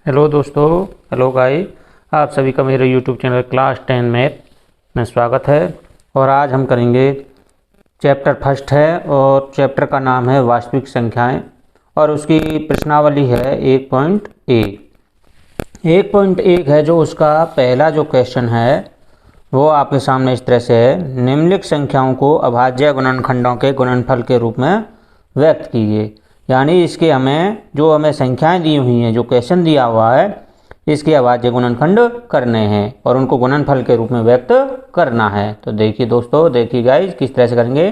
Hello दोस्तों, hello guys. आप सभी का मेरे यूट्यूब चैनल क्लास 10 मैथ में स्वागत है। और आज हम करेंगे चैप्टर फर्स्ट है और चैप्टर का नाम है वास्तविक संख्याएं और उसकी प्रश्नावली है 1.1। 1.1 है जो उसका पहला जो क्वेश्चन है वो आपके सामने इस तरह से है। निम्नलिखित संख्याओं को अभाज्य गुणनखंडों के गुणनफल के रूप में व्यक्त कीजिए। यानी इसके हमें संख्याएं दी हुई हैं, जो क्वेश्चन दिया हुआ है इसके अभाज्य गुणनखंड करने हैं और उनको गुणनफल के रूप में व्यक्त करना है। तो देखिए दोस्तों, देखिए गाइस किस तरह से करेंगे।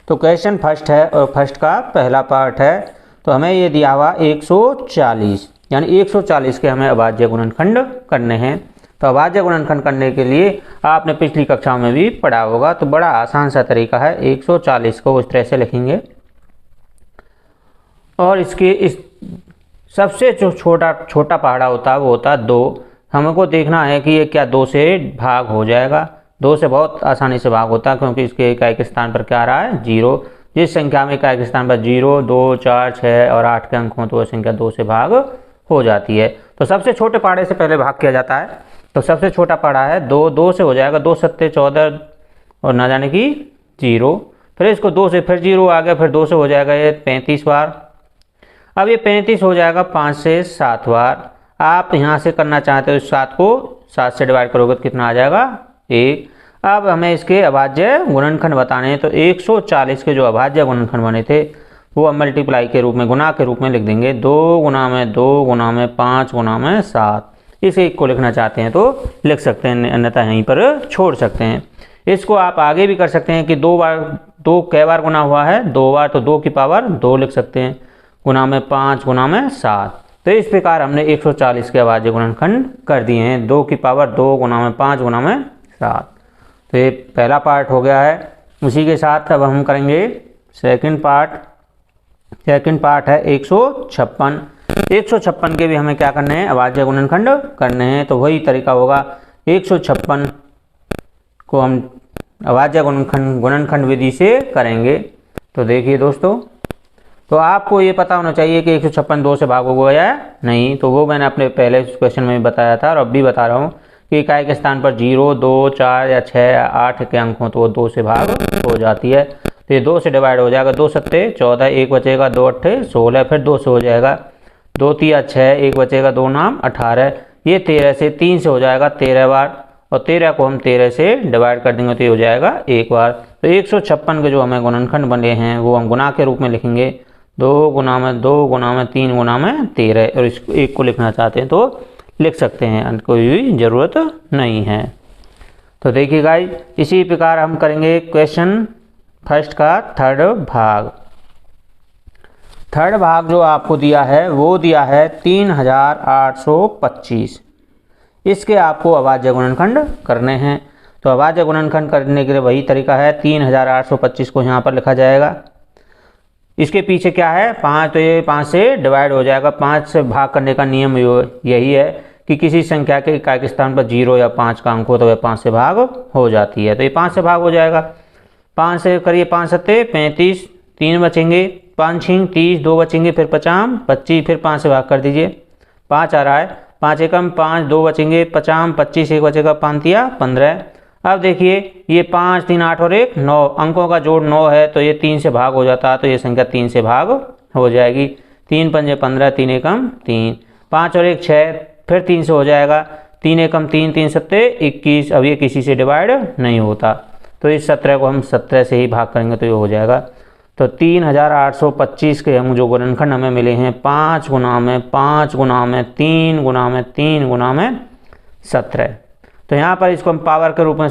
तो क्वेश्चन फर्स्ट है और फर्स्ट का पहला पार्ट है। तो हमें ये दिया हुआ 140, यानी 140 के हमें अभाज्य गुणनखंड करने हैं। तो अभाज्य गुणनखंड करने के लिए आपने पिछली कक्षाओं में भी पढ़ा होगा, तो बड़ा आसान सा तरीका है। 140 को इस तरह से लिखेंगे और इसके इस सबसे जो छोटा पहाड़ा होता है वो होता है 2। हमको देखना है कि ये क्या 2 से भाग हो जाएगा। 2 से बहुत आसानी से भाग होता है क्योंकि इसके इकाई के स्थान पर क्या आ रहा है, 0। जिस संख्या में इकाई के स्थान पर 0, 2, 4, 6 और 8 के अंक हों तो वह संख्या 2 से भाग हो जाती है। तो सबसे छोटे पहाड़े से पहले भाग किया जाता है। तो सबसे छोटा पहाड़ा है 2, 2 से हो जाएगा 2 सत्ते 14 और ना जाने की 0। फिर इसको 2 से फिर 0 आ गया, फिर 2 से हो जाएगा ये 35 बार। अब ये 35 हो जाएगा 5 से 7 बार। आप यहाँ से करना चाहते हो 7 को 7 से डिवाइड करोगे तो कितना आ जाएगा, 1। अब हमें इसके अभाज्य गुणनखंड बताने हैं। तो 140 के जो अभाज्य गुणनखंड बने थे वो हम मल्टीप्लाई के रूप में, गुणा के रूप में लिख देंगे। 2 गुना में 2 गुना में 5 गुना में 7। इस एक को लिखना चाहते हैं तो लिख सकते हैं, अन्यथा यहीं पर छोड़ सकते हैं। इसको आप आगे भी कर सकते हैं कि 2 कै बार गुना हुआ है, 2 बार, तो 2 की पावर 2 लिख सकते हैं, गुना में 5 गुना में 7। तो इस प्रकार हमने 140 के अभाज्य गुणनखंड कर दिए हैं। 2 की पावर 2 गुना में 5 गुना में 7। तो ये पहला पार्ट हो गया है। उसी के साथ अब हम करेंगे सेकंड पार्ट। सेकंड पार्ट है 156। 156 के भी हमें क्या करने हैं, अभाज्य गुणनखंड करने हैं। तो वही तरीका होगा, 156 को हम अभाज्य गुणनखंड विधि से करेंगे। तो देखिए दोस्तों, तो आपको ये पता होना चाहिए कि 156 2 से भाग होगा या नहीं। तो वो मैंने अपने पहले क्वेश्चन में भी बताया था और अब भी बता रहा हूँ कि इकाई के स्थान पर 0, 2, 4 या 6 या 8 के अंक हों तो वो 2 से भाग हो जाती है। तो ये 2 से डिवाइड हो जाएगा, 2 सत्ते 14, 1 बचेगा, 2 अट्ठे 16, फिर 2 से हो जाएगा, 2 तिया 6, 1 बचेगा, 2 नाम 18। ये 13 से 3 से हो जाएगा 13 बार और 13 को हम 13 से डिवाइड कर देंगे तो ये हो जाएगा 1 बार। तो 156 के जो हमें गुणनखंड बने हैं वो हम गुणा के रूप में लिखेंगे। 2 गुना में 2 गुना में 3 गुना में 13। और इसको एक को लिखना चाहते हैं तो लिख सकते हैं, कोई भी ज़रूरत नहीं है। तो देखिए गाइस, इसी प्रकार हम करेंगे क्वेश्चन फर्स्ट का थर्ड भाग। थर्ड भाग जो आपको दिया है वो दिया है 3825। इसके आपको अभाज्य गुणनखंड करने हैं। तो अभाज्य गुणनखंड करने के लिए वही तरीका है, 3825 को यहाँ पर लिखा जाएगा। इसके पीछे क्या है, 5, तो ये 5 से डिवाइड हो जाएगा। 5 से भाग करने का नियम यही है कि किसी संख्या के इकाई के स्थान पर 0 या 5 का अंक हो तो वह 5 से भाग हो जाती है। तो ये 5 से भाग हो जाएगा। 5 से करिए 5 सत्ते 35, 3 बचेंगे, 5 छिंग 30, 2 बचेंगे, फिर 50 25, फिर 5 से भाग कर दीजिए, 5 आ रहा है, 5 एकम 5, 2 बचेंगे, 50 25, 1 बचेगा, 5 तिया 15। अब देखिए ये 5 3 8 और 1 9, अंकों का जोड़ 9 है तो ये 3 से भाग हो जाता है। तो ये संख्या 3 से भाग हो जाएगी। 3 पंजे 15, 3 एकम 3, 5 और 1 6, फिर 3 से हो जाएगा, 3 एकम 3, 3 सत्ते 21। अब ये किसी से डिवाइड नहीं होता तो इस 17 को हम 17 से ही भाग करेंगे तो ये हो जाएगा। तो 3825 के हम जो गुणनखंड हमें मिले हैं, 5 गुना में 5 गुना में 3 गुना में 3 गुना में 17। तो यहाँ पर इसको हम पावर के रूप में,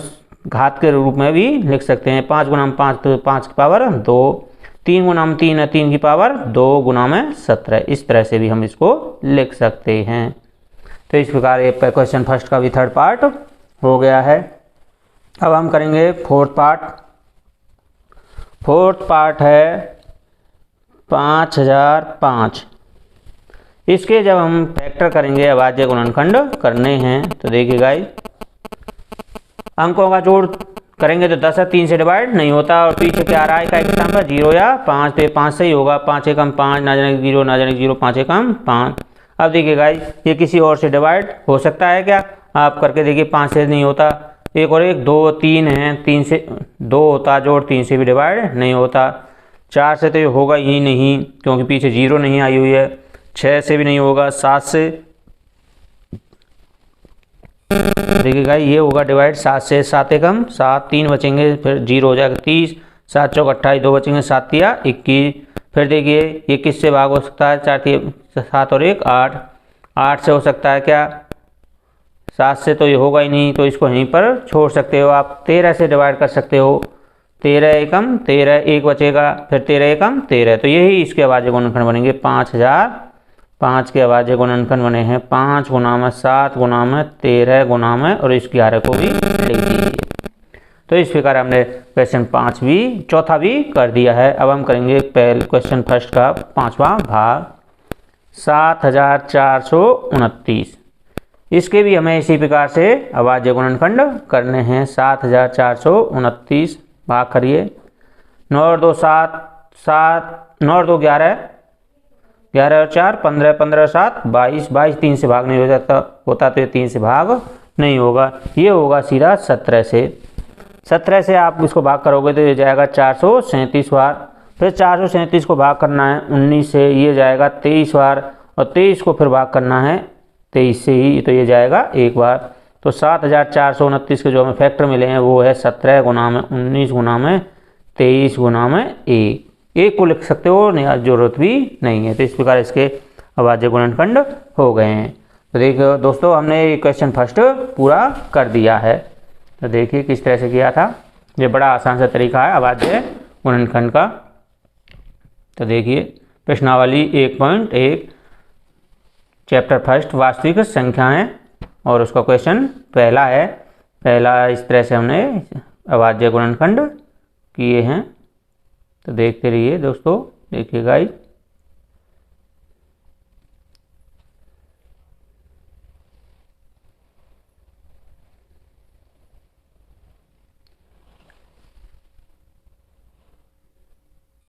घात के रूप में भी लिख सकते हैं। 5 गुना में 5 तो 5 की पावर 2, 3 गुना में 3 है 3 की पावर 2 गुना में 17। इस तरह से भी हम इसको लिख सकते हैं। तो इस प्रकार ये क्वेश्चन फर्स्ट का भी थर्ड पार्ट हो गया है। अब हम करेंगे फोर्थ पार्ट। फोर्थ पार्ट है 5005। इसके जब हम फैक्टर करेंगे, अभाज्य गुणनखंड करने हैं, तो देखिए गाइस, अंकों का जोड़ करेंगे तो 10 है, 3 से डिवाइड नहीं होता और पीछे क्या आ रहा है, इकाई के स्थान पर 0 या 5, तो 5 से ही होगा। 5 एकम 5, ना जाने 0, ना जाने 0, 5 एकम 5। अब देखिए गाइस, ये किसी और से डिवाइड हो सकता है क्या? आप करके देखिए, 5 से नहीं होता। एक और एक 2 3 है, 3 से 2 होता जोड़, 3 से भी डिवाइड नहीं होता। 4 से तो ये होगा ही नहीं क्योंकि पीछे 0 नहीं आई हुई है। 6 से भी नहीं होगा। 7 से देखिए गाइस, ये होगा डिवाइड 7 से। 7 एकम 7, 3 बचेंगे, फिर 0 हो जाएगा 30। 7 चौक 28, 2 बचेंगे, 7 तिया 21। फिर देखिए ये किससे भाग हो सकता है? 4 तिया 7 और 1 8। 8 से हो सकता है क्या? 7 से तो ये होगा ही नहीं, तो इसको यहीं पर छोड़ सकते हो आप। 13 से डिवाइड कर सकते हो। 13 एकम 13, 1 बचेगा, फिर 13 एकम 13। तो यही इसके अभाज्य गुणनखंड बनेंगे। 5005 के अभाज्य गुणनखंड बने हैं 5 गुना में 7 गुना में 13 गुना में, और इस 11 को भी लिख दीजिए। तो इस प्रकार हमने क्वेश्चन 5 भी, चौथा भी कर दिया है। अब हम करेंगे पहले क्वेश्चन फर्स्ट का 5वां भाग, 7429। इसके भी हमें इसी प्रकार से अभाज्य गुणनखंड करने हैं। 7429 भाग करिए। 9 और 2 7, 7 9 और 2 11, 11 और 4 15, 15 और 7 22, 22 3 से भाग नहीं हो जाता होता, तो ये 3 से भाग नहीं होगा। ये होगा सीधा 17 से। 17 से आप इसको भाग करोगे तो ये जाएगा 437 बार। फिर 437 को भाग करना है 19 से, ये जाएगा 23 बार। और 23 को फिर भाग करना है 23 से ही, तो ये जाएगा 1 बार। तो 7429 के जो हमें फैक्टर मिले हैं वो है 17 गुना में 19 गुना में 23 गुना में 1 को लिख सकते हो, जरूरत भी नहीं है। तो इस प्रकार इसके अभाज्य गुणनखंड हो गए हैं। तो देखिए दोस्तों, हमने ये क्वेश्चन फर्स्ट पूरा कर दिया है। तो देखिए किस तरह से किया था। ये बड़ा आसान सा तरीका है अभाज्य गुणनखंड का। तो देखिए प्रश्नावली 1.1 चैप्टर फर्स्ट वास्तविक संख्याएं, और उसका क्वेश्चन पहला है। पहला इस तरह से हमने अभाज्य गुणनखंड किए हैं। तो देखते रहिए दोस्तों। देखिए गाइस,